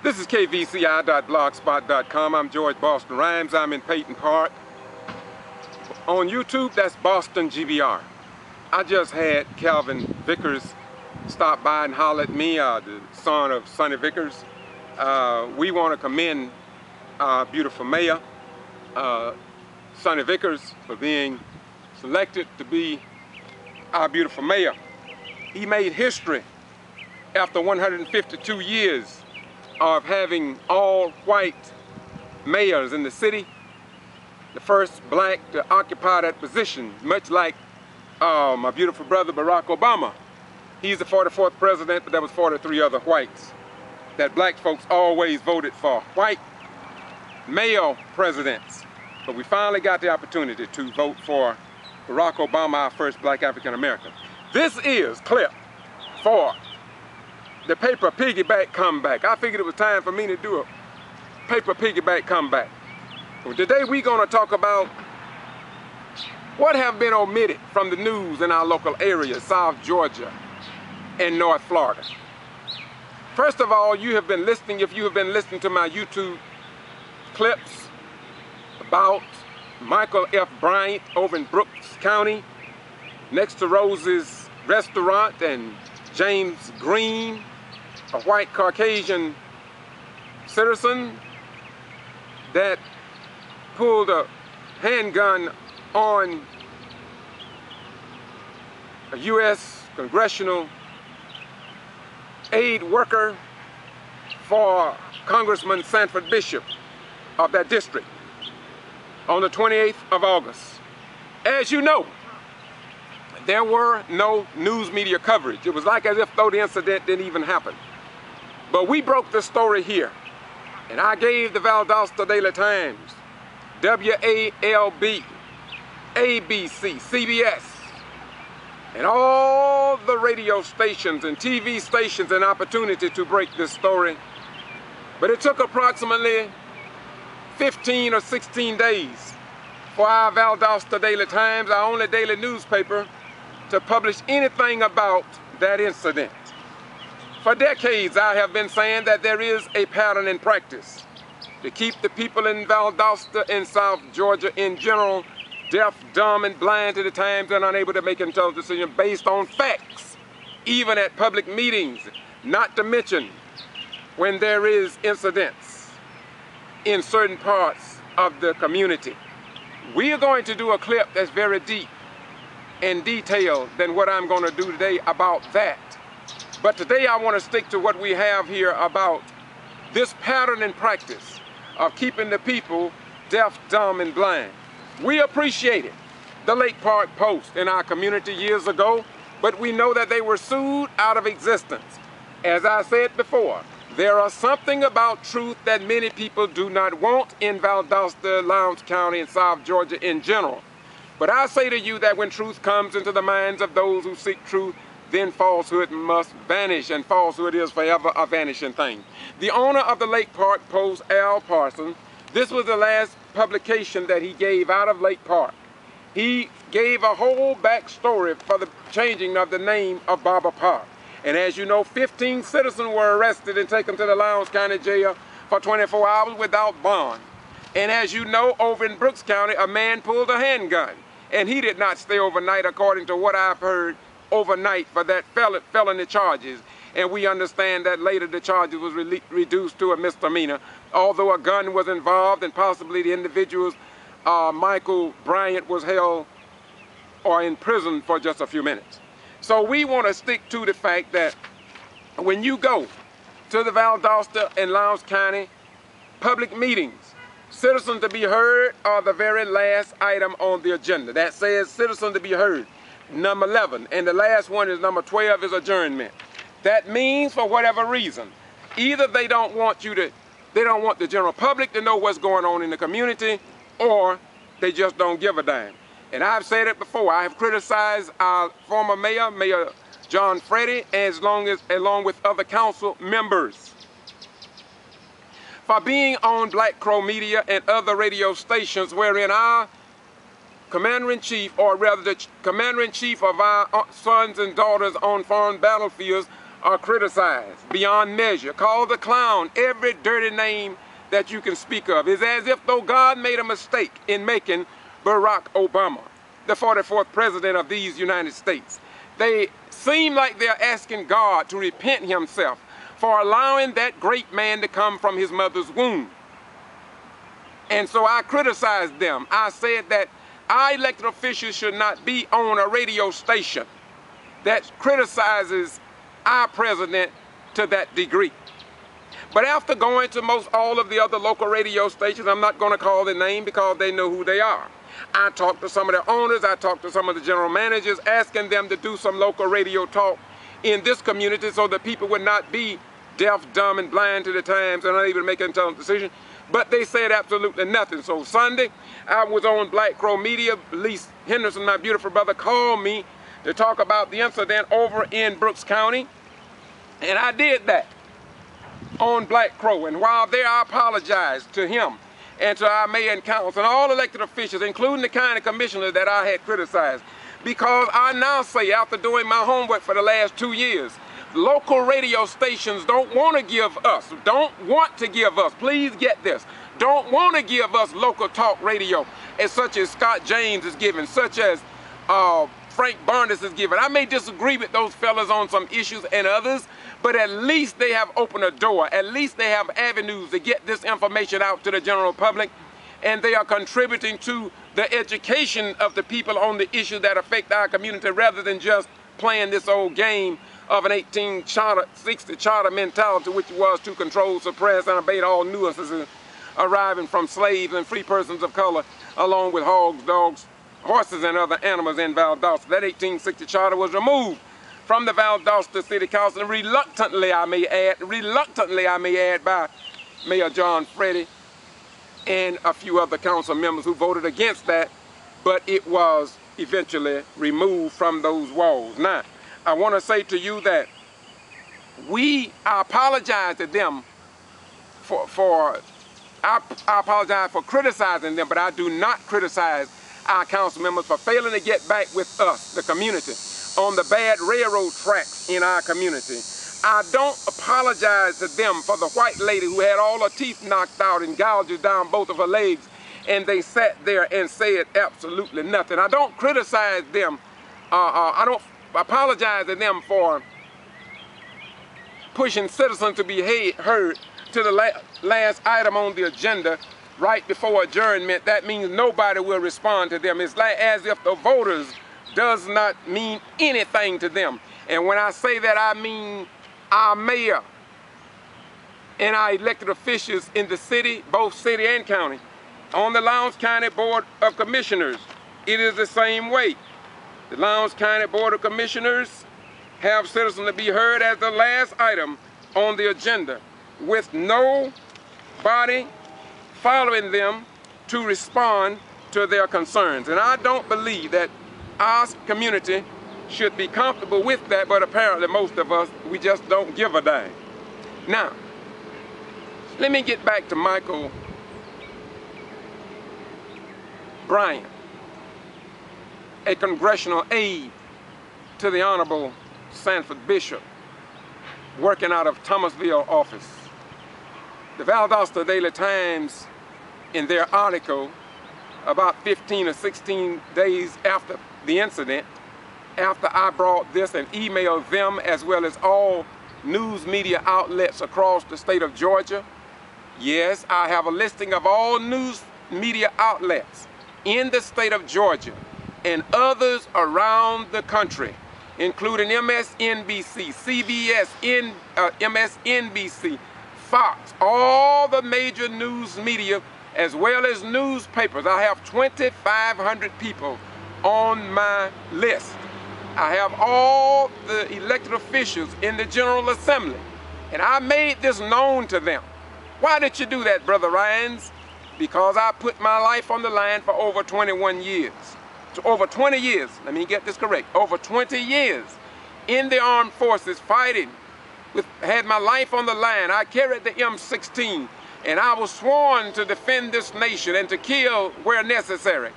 This is kvci.blogspot.com. I'm George Boston Rhymes. I'm in Peyton Park. On YouTube, that's Boston G.B.R. I just had Calvin Vickers stop by and holler at me, the son of Sonny Vickers. We want to commend our beautiful mayor, Sonny Vickers, for being selected to be our beautiful mayor. He made history after 152 years of having all white mayors in the city, the first black to occupy that position, much like my beautiful brother Barack Obama. He's the 44th president, but there was 43 other whites that black folks always voted for, white male presidents. But we finally got the opportunity to vote for Barack Obama, our first black African American. This is clip for the paper piggyback comeback. I figured it was time for me to do a paper piggyback comeback. Today we're going to talk about what have been omitted from the news in our local areas, South Georgia and North Florida. First of all, you have been listening, if you have been listening to my YouTube clips about Michael F. Bryant over in Brooks County, next to Rose's Restaurant, and James Green, a white Caucasian citizen that pulled a handgun on a U.S. congressional aid worker for Congressman Sanford Bishop of that district on the 28th of August. As you know, there were no news media coverage. It was like as if though the incident didn't even happen. But we broke the story here, and I gave the Valdosta Daily Times, WALB, ABC, CBS, and all the radio stations and TV stations an opportunity to break this story. But it took approximately 15 or 16 days for our Valdosta Daily Times, our only daily newspaper, to publish anything about that incident. For decades, I have been saying that there is a pattern in practice to keep the people in Valdosta and South Georgia in general deaf, dumb, and blind to the times and unable to make intelligent decisions based on facts, even at public meetings, not to mention when there is incidents in certain parts of the community. We are going to do a clip that's very deep and detailed than what I'm going to do today about that. But today I want to stick to what we have here about this pattern in practice of keeping the people deaf, dumb, and blind. We appreciated the Lake Park Post in our community years ago, but we know that they were sued out of existence. As I said before, there are something about truth that many people do not want in Valdosta, Lowndes County, and South Georgia in general. But I say to you that when truth comes into the minds of those who seek truth, then falsehood must vanish, and falsehood is forever a vanishing thing. The owner of the Lake Park Post, Al Parsons, this was the last publication that he gave out of Lake Park. He gave a whole backstory for the changing of the name of Barber Park. And as you know, 15 citizens were arrested and taken to the Lowndes County Jail for 24 hours without bond. And as you know, over in Brooks County, a man pulled a handgun, and he did not stay overnight, according to what I've heard, overnight for that felony charges. And we understand that later the charges was reduced to a misdemeanor, although a gun was involved, and possibly the individual's Michael Bryant was held or in prison for just a few minutes. So we want to stick to the fact that when you go to the Valdosta and Lowndes County public meetings, citizens to be heard are the very last item on the agenda. That says citizens to be heard, number 11, and the last one is number 12 is adjournment. That means, for whatever reason, either they don't want the general public to know what's going on in the community, or they just don't give a damn. And I've said it before, I have criticized our former mayor, Mayor John Freddy, along with other council members, for being on Black Crow Media and other radio stations wherein our Commander-in-Chief, or rather the Commander-in-Chief of our sons and daughters on foreign battlefields, are criticized beyond measure, called the clown, every dirty name that you can speak of. It's as if though God made a mistake in making Barack Obama the 44th president of these United States. They seem like they're asking God to repent himself for allowing that great man to come from his mother's womb. And so I criticized them. I said that our elected officials should not be on a radio station that criticizes our president to that degree. But after going to most all of the other local radio stations, I'm not going to call their name because they know who they are. I talked to some of their owners, I talked to some of the general managers, asking them to do some local radio talk in this community so that people would not be deaf, dumb, and blind to the times and unable to make an intelligent decision. But they said absolutely nothing. So Sunday, I was on Black Crow Media. Lise Henderson, my beautiful brother, called me to talk about the incident over in Brooks County. And I did that on Black Crow. And while there, I apologized to him and to our mayor and council and all elected officials, including the county commissioner that I had criticized. Because I now say, after doing my homework for the last 2 years, local radio stations don't want to give us, please get this, don't want to give us local talk radio, as such as Scott James is giving, such as Frank Barnes is giving. I may disagree with those fellas on some issues and others, but at least they have opened a door. At least they have avenues to get this information out to the general public, and they are contributing to the education of the people on the issues that affect our community rather than just playing this old game of an 1860 charter mentality, which was to control, suppress, and abate all nuances arriving from slaves and free persons of color, along with hogs, dogs, horses, and other animals in Valdosta. That 1860 charter was removed from the Valdosta City Council, and reluctantly, I may add, by Mayor John Freddy and a few other council members who voted against that, but it was eventually removed from those walls. Now, I want to say to you that I apologize to them I apologize for criticizing them, but I do not criticize our council members for failing to get back with us, the community, on the bad railroad tracks in our community. I don't apologize to them for the white lady who had all her teeth knocked out and gouges down both of her legs, and they sat there and said absolutely nothing. I don't criticize them. I don't apologize to them for pushing citizens to be heard to the last item on the agenda right before adjournment. That means nobody will respond to them. It's like as if the voters does not mean anything to them. And when I say that, I mean our mayor and our elected officials in the city, both city and county. On the Lowndes County Board of Commissioners, it is the same way. The Lowndes County Board of Commissioners have citizens to be heard as the last item on the agenda, with nobody following them to respond to their concerns. And I don't believe that our community should be comfortable with that, but apparently most of us, we just don't give a dime. Now, let me get back to Michael Bryan, a congressional aide to the Honorable Sanford Bishop, working out of Thomasville office. The Valdosta Daily Times, in their article about 15 or 16 days after the incident, after I brought this and emailed them as well as all news media outlets across the state of Georgia. Yes, I have a listing of all news media outlets in the state of Georgia and others around the country, including MSNBC, CBS, MSNBC, Fox, all the major news media, as well as newspapers. I have 2,500 people on my list. I have all the elected officials in the General Assembly, and I made this known to them. Why did you do that, Brother Ryans? Because I put my life on the line for over 21 years. So over 20 years, let me get this correct, over 20 years in the armed forces fighting, had my life on the line. I carried the M16, and I was sworn to defend this nation and to kill where necessary.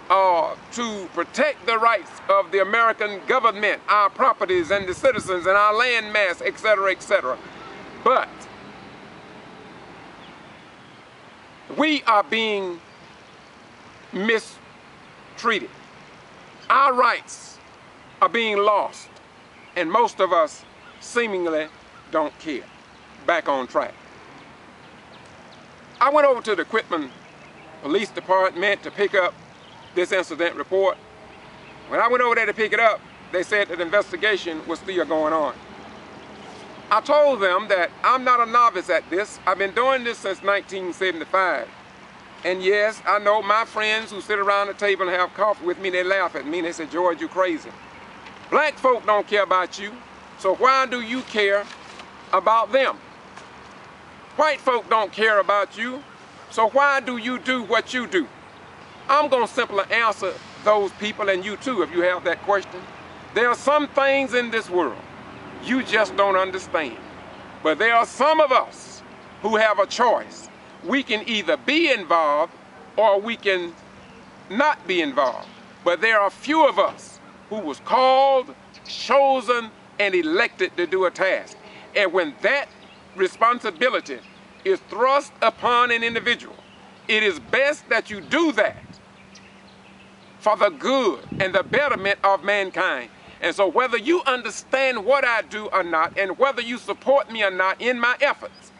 to protect the rights of the American government, our properties and the citizens and our land mass, etc., etc. But we are being mistreated. Our rights are being lost, and most of us seemingly don't care. Back on track. I went over to the Quitman Police Department to pick up this incident report. When I went over there to pick it up, they said that the investigation was still going on. I told them that I'm not a novice at this. I've been doing this since 1975. And yes, I know my friends who sit around the table and have coffee with me, they laugh at me and they say, George, you crazy. Black folk don't care about you, so why do you care about them? White folk don't care about you, so why do you do what you do? I'm going to simply answer those people, and you too, if you have that question. There are some things in this world you just don't understand. But there are some of us who have a choice. We can either be involved or we can not be involved. But there are few of us who was called, chosen, and elected to do a task. And when that responsibility is thrust upon an individual, it is best that you do that for the good and the betterment of mankind. And so whether you understand what I do or not, and whether you support me or not in my efforts,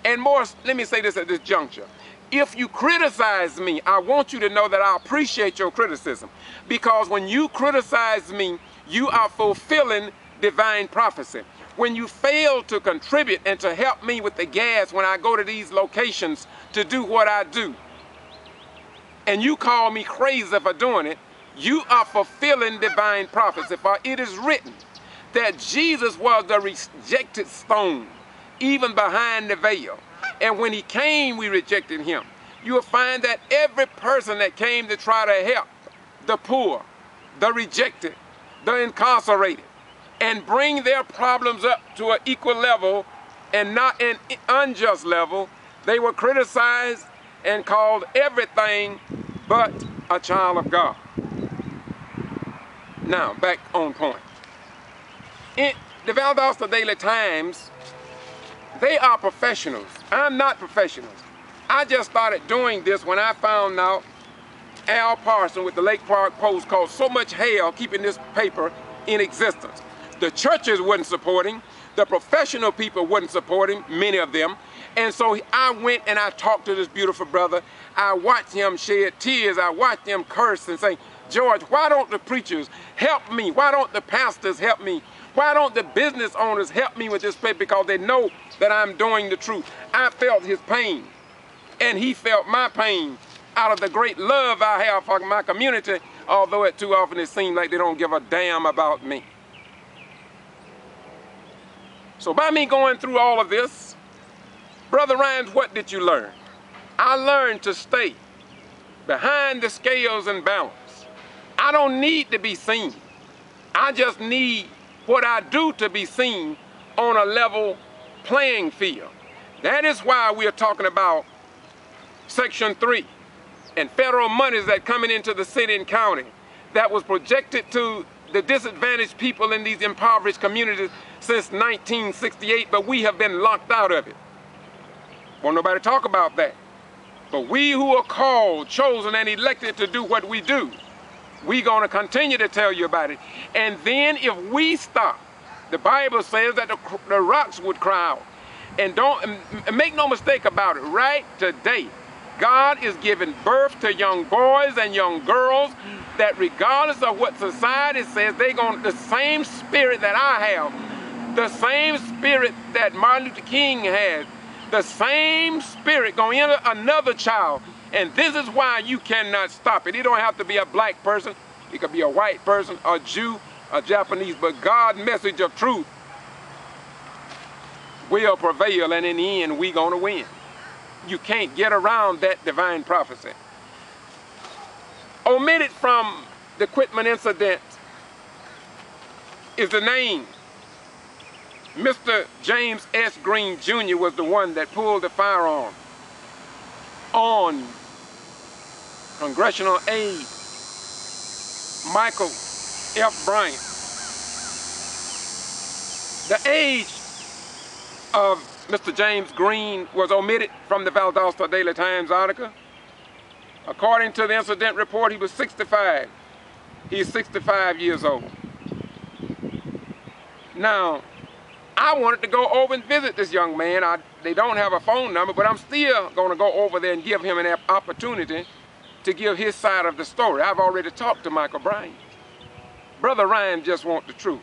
and more, let me say this at this juncture. If you criticize me, I want you to know that I appreciate your criticism. Because when you criticize me, you are fulfilling divine prophecy. When you fail to contribute and to help me with the gas when I go to these locations to do what I do, and you call me crazy for doing it, you are fulfilling divine prophecy. For it is written that Jesus was the rejected stone, even behind the veil. And when he came, we rejected him. You will find that every person that came to try to help the poor, the rejected, the incarcerated, and bring their problems up to an equal level and not an unjust level, they were criticized and called everything but a child of God. Now, back on point. In the Valdosta Daily Times, they are professionals. I'm not professionals. I just started doing this when I found out Al Parson with the Lake Park Post caused so much hell keeping this paper in existence. The churches wasn't supporting, the professional people wasn't supporting, many of them. And so I went and I talked to this beautiful brother. I watched him shed tears. I watched him curse and say, George, why don't the preachers help me? Why don't the pastors help me? Why don't the business owners help me with this paper? Because they know that I'm doing the truth. I felt his pain, and he felt my pain out of the great love I have for my community, although it too often it seems like they don't give a damn about me. So by me going through all of this, Brother Rhymes, what did you learn? I learned to stay behind the scales and balance. I don't need to be seen. I just need what I do to be seen on a level playing field. That is why we are talking about Section 3 and federal monies that coming into the city and county that was projected to the disadvantaged people in these impoverished communities since 1968, but we have been locked out of it. Won't nobody talk about that. But we who are called, chosen, and elected to do what we do, we're going to continue to tell you about it. And then if we stop, the Bible says that the rocks would cry out. And don't make no mistake about it, right today, God is giving birth to young boys and young girls that regardless of what society says, they're going the same spirit that I have, the same spirit that Martin Luther King had, the same spirit going into another child. And this is why you cannot stop it. It don't have to be a black person. It could be a white person, a Jew, a Japanese, but God's message of truth will prevail, and in the end, we're going to win. You can't get around that divine prophecy. Omitted from the Quitman incident is the name. Mr. James S. Green Jr. was the one that pulled the firearm on congressional aide Michael F. Bryant. The age of Mr. James Green was omitted from the Valdosta Daily Times article. According to the incident report, he was 65. He's 65 years old. Now, I wanted to go over and visit this young man. They don't have a phone number, but I'm still going to go over there and give him an opportunity to give his side of the story. I've already talked to Michael Bryant. Brother Ryan just wants the truth.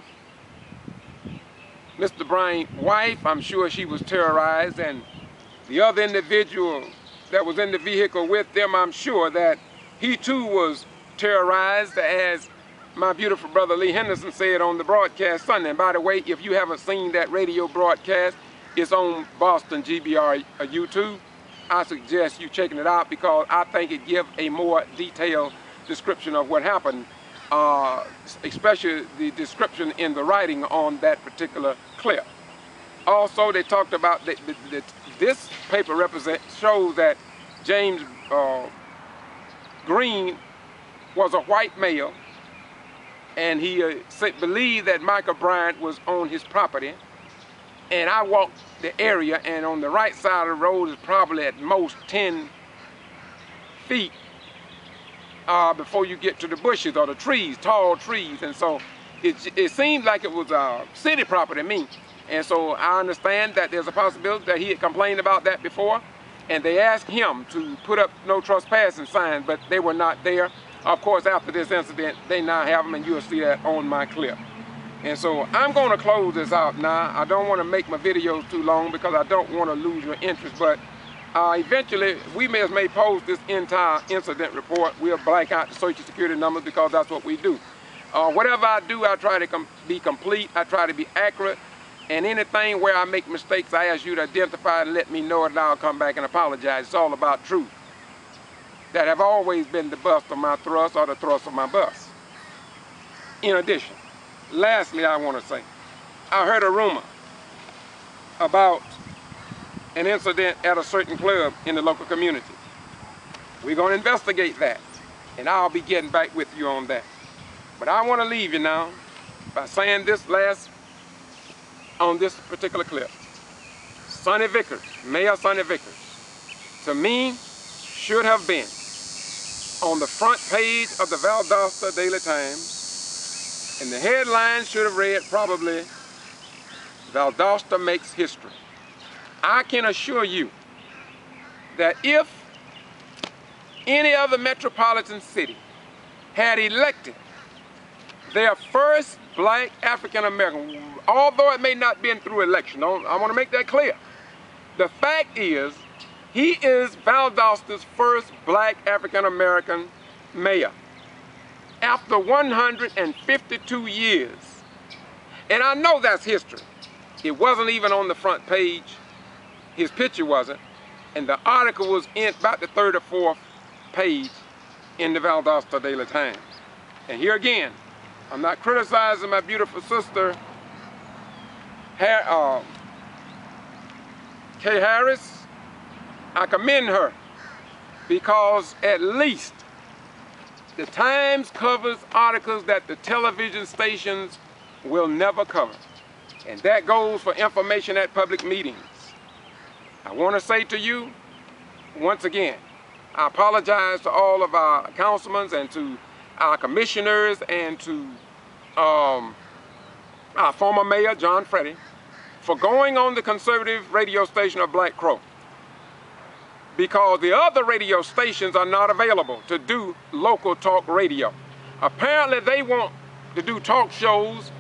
Mr. Bryant's wife, I'm sure she was terrorized, and the other individual that was in the vehicle with them, I'm sure that he too was terrorized, as my beautiful brother Lee Henderson said on the broadcast Sunday. And by the way, if you haven't seen that radio broadcast, it's on Boston G.B.R. YouTube. I suggest you checking it out because I think it gives a more detailed description of what happened, especially the description in the writing on that particular clip. Also, they talked about this paper shows that James Green was a white male, and he believed that Michael Bryant was on his property. And I walked the area, and on the right side of the road is probably at most 10 feet before you get to the bushes or the trees, tall trees. And so it seemed like it was city property to me. And so I understand that there's a possibility that he had complained about that before, and they asked him to put up no trespassing signs, but they were not there. Of course, after this incident, they now have them, and you'll see that on my clip. And so I'm going to close this out now. I don't want to make my videos too long because I don't want to lose your interest, but eventually we may post this entire incident report. We'll blank out the social security numbers because that's what we do. Whatever I do, I try to be complete. I try to be accurate. And anything where I make mistakes, I ask you to identify and let me know it, and I'll come back and apologize. It's all about truth. That have always been the bust of my thrust or the thrust of my bust. In addition, lastly, I want to say, I heard a rumor about an incident at a certain club in the local community. We're going to investigate that, and I'll be getting back with you on that. But I want to leave you now by saying this on this particular clip. Sonny Vickers, Mayor Sonny Vickers, to me, should have been on the front page of the Valdosta Daily Times, and the headline should have read probably, Valdosta makes history. I can assure you that if any other metropolitan city had elected their first black African American, although it may not have been through election, I want to make that clear. The fact is, he is Valdosta's first black African American mayor after 152 years. And I know that's history. It wasn't even on the front page. His picture wasn't. And the article was in about the third or fourth page in the Valdosta Daily Times. And here again, I'm not criticizing my beautiful sister, Kay Harris. I commend her because at least the Times covers articles that the television stations will never cover. And that goes for information at public meetings. I want to say to you, once again, I apologize to all of our councilmen and to our commissioners and to our former mayor, John Freddy, for going on the conservative radio station of Black Crow, because the other radio stations are not available to do local talk radio. Apparently they want to do talk shows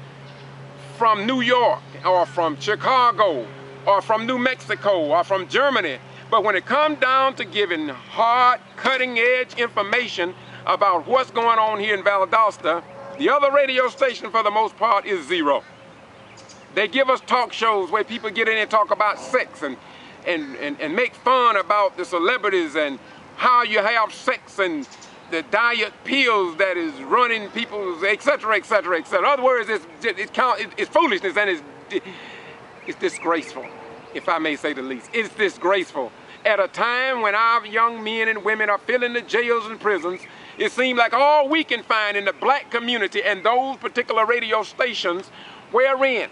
from New York or from Chicago or from New Mexico or from Germany. But when it comes down to giving hard, cutting-edge information about what's going on here in Valdosta, the other radio station for the most part is zero. They give us talk shows where people get in and talk about sex and make fun about the celebrities and how you have sex and the diet pills that is running people's, etc., etc., etc. In other words, it's foolishness, and it's disgraceful, if I may say the least. It's disgraceful At a time when our young men and women are filling the jails and prisons, it seems like all we can find in the black community and those particular radio stations wherein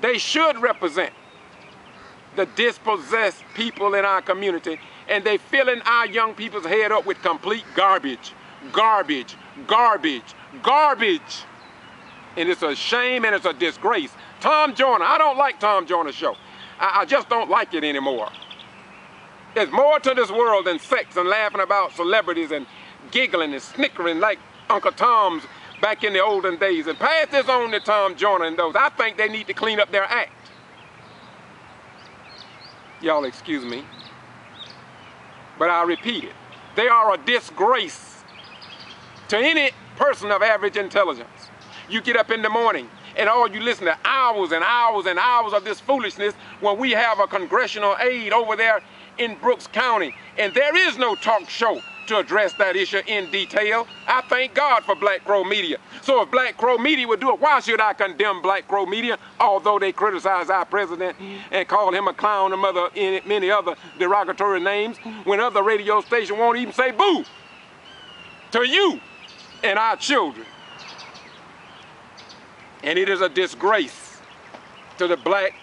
they should represent the dispossessed people in our community, and they filling our young people's head up with complete garbage, garbage, garbage, garbage. And it's a shame and it's a disgrace. Tom Joyner, I don't like Tom Joyner's show. I just don't like it anymore. There's more to this world than sex and laughing about celebrities and giggling and snickering like Uncle Tom's back in the olden days. And pass this on to Tom Joyner and those. I think they need to clean up their act. Y'all excuse me, but I repeat it. They are a disgrace to any person of average intelligence. You get up in the morning and all you listen to hours and hours and hours of this foolishness when we have a congressional aide over there in Brooks County, and there is no talk show to address that issue in detail. I thank God for Black Crow Media. So if Black Crow Media would do it, why should I condemn Black Crow Media, although they criticize our president and call him a clown and many other derogatory names, when other radio stations won't even say boo to you and our children? And it is a disgrace to the black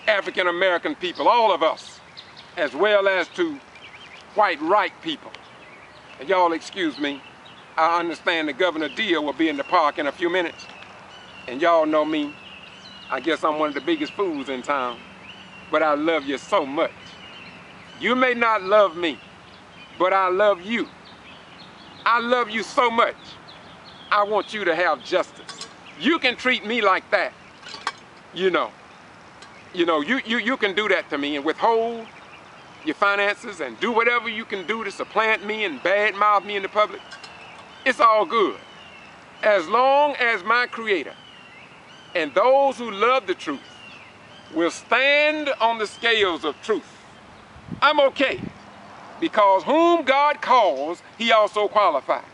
African American people, all of us, as well as to white right people. And y'all excuse me, I understand the Governor Deal will be in the park in a few minutes. And y'all know me, I guess I'm one of the biggest fools in town, but I love you so much. You may not love me, but I love you. I love you so much. I want you to have justice. You can treat me like that, you can do that to me and withhold your finances and do whatever you can do to supplant me and badmouth me in the public. It's all good. As long as my Creator and those who love the truth will stand on the scales of truth, I'm okay. Because whom God calls, He also qualifies.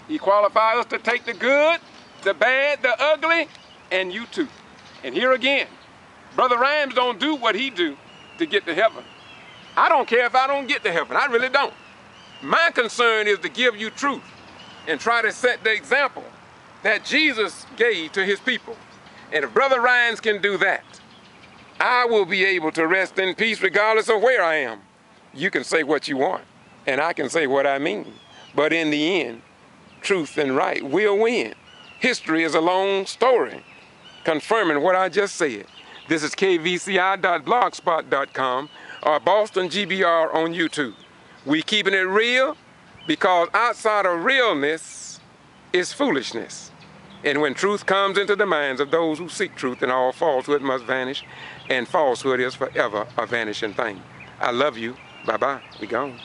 He qualifies us to take the good, the bad, the ugly, and you too. And here again, Brother Rhymes don't do what he do to get to heaven. I don't care if I don't get to heaven. I really don't. My concern is to give you truth and try to set the example that Jesus gave to his people. And if Brother Rhymes can do that, I will be able to rest in peace regardless of where I am. You can say what you want, and I can say what I mean. But in the end, truth and right will win. History is a long story, confirming what I just said. This is kvci.blogspot.com or Boston G.B.R. on YouTube. We keeping it real because outside of realness is foolishness. And when truth comes into the minds of those who seek truth, then all falsehood must vanish, and falsehood is forever a vanishing thing. I love you. Bye-bye. We gone.